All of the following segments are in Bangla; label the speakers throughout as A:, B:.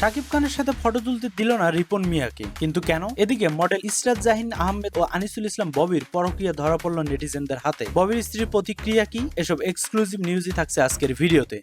A: শাকিব খানের সাথে ফটো তুলতে দিল না রিপন মিয়াকে, কিন্তু কেন? এদিকে মডেল ইসরাত জাহিন আহমেদ ও আনিসুল ইসলাম ববির পরকীয়া ধরা পড়ল নেটিজেনদের হাতে। ববির স্ত্রীর প্রতিক্রিয়া কি, এসব এক্সক্লুসিভ নিউজই থাকছে আজকের ভিডিওতে।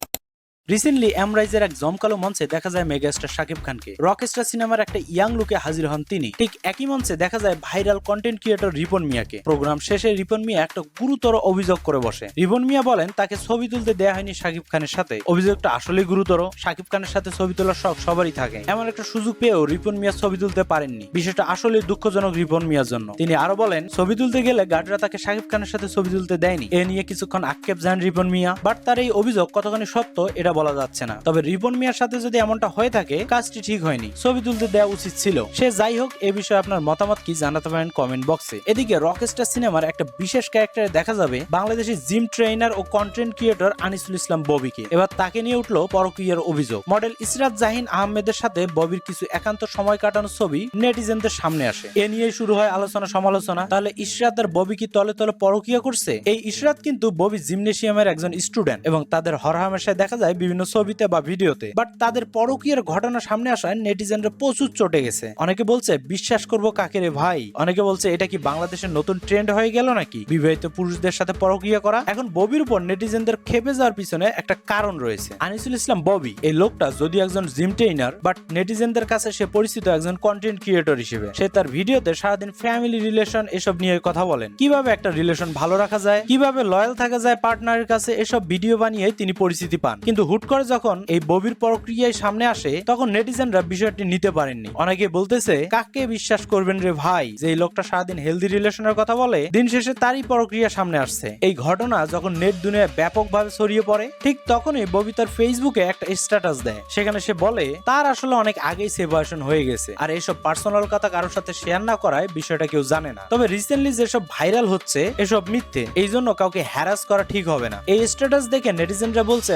A: রিসেন্টলি এমরাইজের এক জমকালো মঞ্চে দেখা যায় মেগাস্টার শাকিব খানকে। রকস্টার সিনেমার একটা ইয়াং লুকে হাজির হন তিনি। ঠিক একই মঞ্চে দেখা যায় ভাইরাল কন্টেন্ট ক্রিয়েটর রিপন মিয়াকে। প্রোগ্রাম শেষে রিপন মিয়া একটা গুরুতর অভিযোগ করে বসে। রিপন মিয়া বলেন তাকে ছবি তুলতে দেয়া হয়নি শাকিব খানের সাথে। অভিযোগটা আসলেই গুরুতর। শাকিব খানের সাথে ছবি তোলার শখ সবারই থাকে, এমন একটা সুযোগ পেয়েও রিপন মিয়া ছবি তুলতে পারেননি। বিষয়টা আসলে দুঃখজনক রিপন মিয়ার জন্য। তিনি আরো বলেন ছবি তুলতে গেলে গার্ডরা তাকে শাকিব খানের সাথে ছবি তুলতে দেয়নি। এ নিয়ে কিছুক্ষণ আক্ষেপ জানান রিপন মিয়া, বাট তার এই অভিযোগ কতখানি সত্য এটা বলা যাচ্ছে না। তবে রিপন মিয়ার সাথে যদি এমনটা হয়ে থাকে, কাজটি ঠিক হয়নি, ছবি তুলতে দেওয়া উচিত ছিল। সে যাই হোক, এ বিষয়ে আপনার মতামত কি জানাতে পারেন কমেন্ট বক্সে। এদিকে রকস্টার সিনেমার একটা বিশেষ ক্যারেক্টারে দেখা যাবে বাংলাদেশি জিম ট্রেনার ও কন্টেন্ট ক্রিয়েটর আনিসুল ইসলাম ববিকে। এবার তাকে নিয়ে উঠলো পরকীয়ার অভিযোগ। মডেল ইসরাত জাহিন আহমেদের সাথে ববির কিছু একান্ত সময় কাটানোর ছবি নেটিজেনদের সামনে আসে। এ নিয়ে শুরু হয় আলোচনা সমালোচনা। তাহলে ইসরাত আর ববি কি তলে তলে পরকীয়া করছে? এই ইসরাত কিন্তু ববি জিমনেশিয়ামের একজন স্টুডেন্ট এবং তাদের হরহামেশায় দেখা যায় বিভিন্ন ছবিতে বা ভিডিওতে। বাট তাদের পরকীয়ার ঘটনা সামনে আসায় নেটিজেনরা প্রচুর চটে গেছে। অনেকে বলছে বিশ্বাস করব কাকে রে ভাই, অনেকে বলছে এটা কি বাংলাদেশের নতুন ট্রেন্ড হয়ে গেল নাকি বিবাহিত পুরুষদের সাথে পরকীয়া করা। এখন ববির উপর নেটিজেনদের খেপে যাওয়ার পিছনে একটা কারণ রয়েছে। আনিসুল ইসলাম ববি এই লোকটা যদি একজন জিম ট্রেইনার, বাট নেটিজেনদের কাছে সে পরিচিত একজন কন্টেন্ট ক্রিয়েটর হিসেবে। সে তার ভিডিওতে সারাদিন ফ্যামিলি রিলেশন এসব নিয়ে কথা বলেন, কিভাবে একটা রিলেশন ভালো রাখা যায়, কিভাবে লয়াল থাকা যায় পার্টনারের কাছে, এসব ভিডিও বানিয়ে তিনি পরিচিতি পান। কিন্তু হুট করে যখন এই ববির পরক্রিয়ায় সামনে আসে, তখন নেটিজেনরা বিষয়টি নিতে পারেননি। অনেকে বলতেছে কাকে বিশ্বাস করবেন রে ভাই, যে এই লোকটা সারাদিন হেলদি রিলেশনের কথা বলে, দিন শেষে তারই পরক্রিয়া সামনে আসছে। এই ঘটনা যখন নেট দুনিয়ায় ব্যাপকভাবে ছড়িয়ে পড়ে, ঠিক তখনই ববি তার ফেসবুকে একটা স্ট্যাটাস দেয়। সেখানে সে বলে তার আসলে অনেক আগেই সেপারেশন হয়ে গেছে, আর এইসব পার্সোনাল কথা কারোর সাথে শেয়ার না করায় বিষয়টা কেউ জানে না। তবে রিসেন্টলি যেসব ভাইরাল হচ্ছে এসব মিথ্যে, এই জন্য কাউকে হ্যারাস করা ঠিক হবে না। এই স্ট্যাটাস দেখে নেটিজেনরা বলছে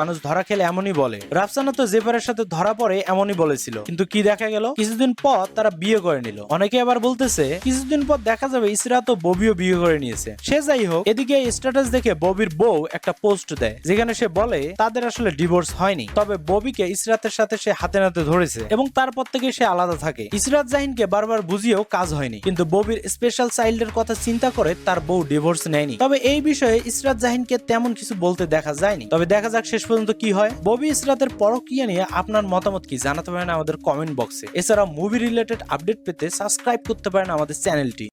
A: মানুষ ধরা খেলে এমনই বলে। রাফসানা তো জেফারের সাথে ধরা পড়ে এমনই বলেছিল, কিন্তু কি দেখা গেল, কিছুদিন পর তারা বিয়ে করে নিল। অনেকে আবার বলতেছে কিছুদিন পর দেখা যাবে ইসরাত ও ববিও বিয়ে করে নিয়েছে। সে যাই হোক, এদিকে স্ট্যাটাস দেখে ববির বউ একটা পোস্ট দেয়, যেখানে সে বলে তাদের আসলে ডিভোর্স হয়নি, তবে ববিকে ইসরাতের সাথে সে হাতে নাতে ধরেছে এবং তারপর থেকে সে আলাদা থাকে। ইসরাত জাহিনকে বারবার বুঝিয়েও কাজ হয়নি, কিন্তু ববির স্পেশাল চাইল্ডের কথা চিন্তা করে তার বউ ডিভোর্স নেয়নি। তবে এই বিষয়ে ইসরাত জাহিনকে তেমন কিছু বলতে দেখা যায়নি। তবে দেখা যাক শেষ পর্যন্ত কি হয়। ববি ইসরাতের পরকীয়া নিয়ে আপনার মতামত কি জানাতে পারেন আমাদের কমেন্ট বক্সে। এছাড়াও মুভি রিলেটেড আপডেট পেতে সাবস্ক্রাইব করতে পারেন আমাদের চ্যানেলটি।